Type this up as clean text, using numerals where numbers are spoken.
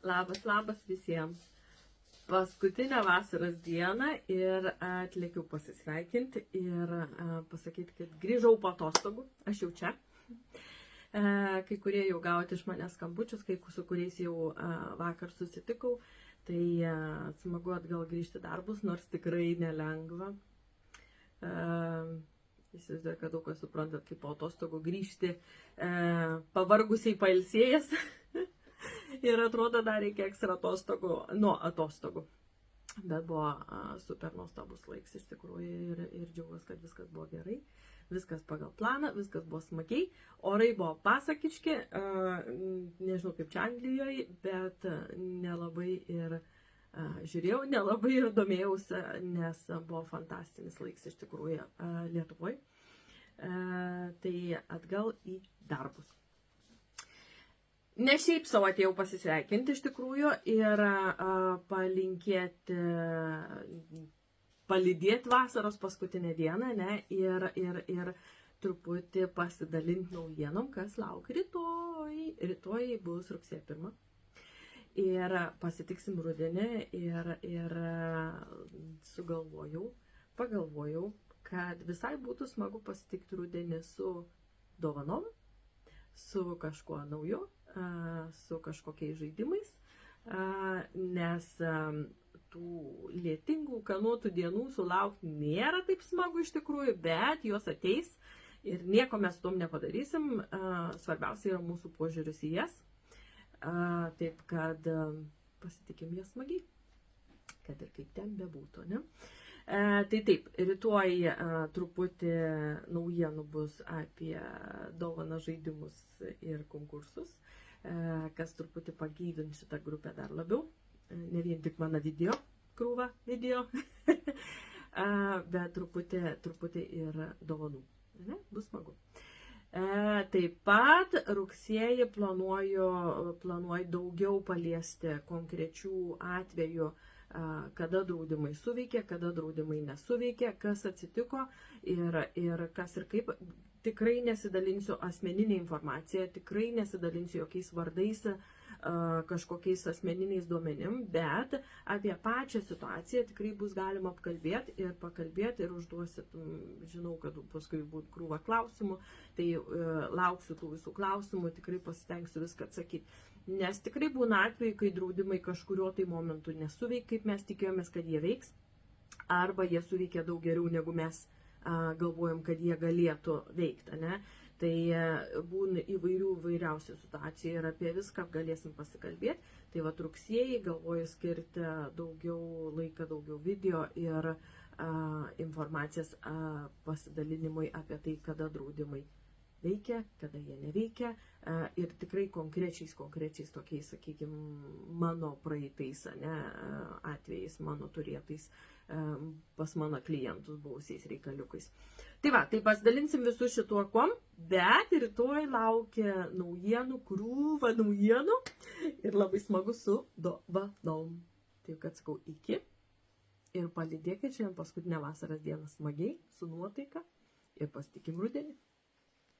Labas visiems. Paskutinę vasaros dieną ir atlėkiau pasisveikinti ir pasakyti, kad grįžau po atostogų. Aš jau čia. Kai kurie jau gauti iš manęs skambučius, kai su kuriais jau vakar susitikau. Tai smagu atgal grįžti darbus, nors tikrai nelengva. Įsivaizduoju, kad daug kas suprantat, kaip po atostogų grįžti pavargusiai pailsėjęs. Ir atrodo, dar reikia ekstra atostogų, nuo atostogų. Bet buvo super nuostabus laiks iš tikrųjų ir džiaugiuosi, kad viskas buvo gerai. Viskas pagal planą, viskas buvo smagiai. Orai buvo pasakiški, nežinau kaip čia Anglijoje, bet nelabai ir žiūrėjau, nelabai ir domėjausi, nes buvo fantastinis laiks iš tikrųjų Lietuvoje. Tai atgal į darbus. Ne šiaip savo atėjau pasisveikinti iš tikrųjų ir palydėti vasaros paskutinę dieną, ne, ir truputį pasidalinti naujienom, kas laukia rytoj. Rytoj bus rugsėjo 1. Ir pasitiksim rudenį ir pagalvojau, kad visai būtų smagu pasitikti rudenį su dovanom, su kažkuo nauju, su kažkokiais žaidimais, nes tų lietingų, kanuotų dienų sulaukti nėra taip smagu iš tikrųjų, bet jos ateis ir nieko mes su tom nepadarysim. Svarbiausia yra mūsų požiūris į jas, taip kad pasitikim jas smagiai, kad ir kaip ten bebūtų, ne? Tai taip, rytoj truputį naujienų bus apie dovaną žaidimus ir konkursus, kas truputį pagyvins šitą grupę dar labiau, ne vien tik mano krūva video, bet truputį ir dovanų, ne? Bus smagu. Taip pat rugsėjį planuoju daugiau paliesti konkrečių atvejų, kada draudimai suveikė, kada draudimai nesuveikė, kas atsitiko ir kas ir kaip. Tikrai nesidalinsiu asmeninę informaciją, tikrai nesidalinsiu jokiais vardais, kažkokiais asmeniniais duomenim, bet apie pačią situaciją tikrai bus galima pakalbėti ir užduosit, žinau, kad paskui bus krūva klausimų, tai lauksiu tų visų klausimų, tikrai pasitengsiu viską atsakyti. Nes tikrai būna atveju, kai draudimai kažkurio tai momentu nesuveikia, kaip mes tikėjomės, kad jie veiks, arba jie suveikia daug geriau, negu mes galvojam, kad jie galėtų veikti, ne? Tai būna įvairiausių situacijų ir apie viską galėsim pasikalbėti. Tai va rugsėjį galvoju skirti daugiau laiką, daugiau video ir informacijos pasidalinimui apie tai, kada draudimai veikia, kada jie neveikia ir tikrai konkrečiais tokiais, sakykime, mano praeitais atvejais, mano turėtais pas mano klientus buvusiais reikaliukais. Tai va, tai pasidalinsim visų šituo kuom, bet rytoj laukia naujienų, krūva naujienų ir labai smagu su dovanom. Taip kad sakau iki ir palydėkit šiandien paskutinę vasaros dieną smagiai, su nuotaika ir pasitikim rudenį.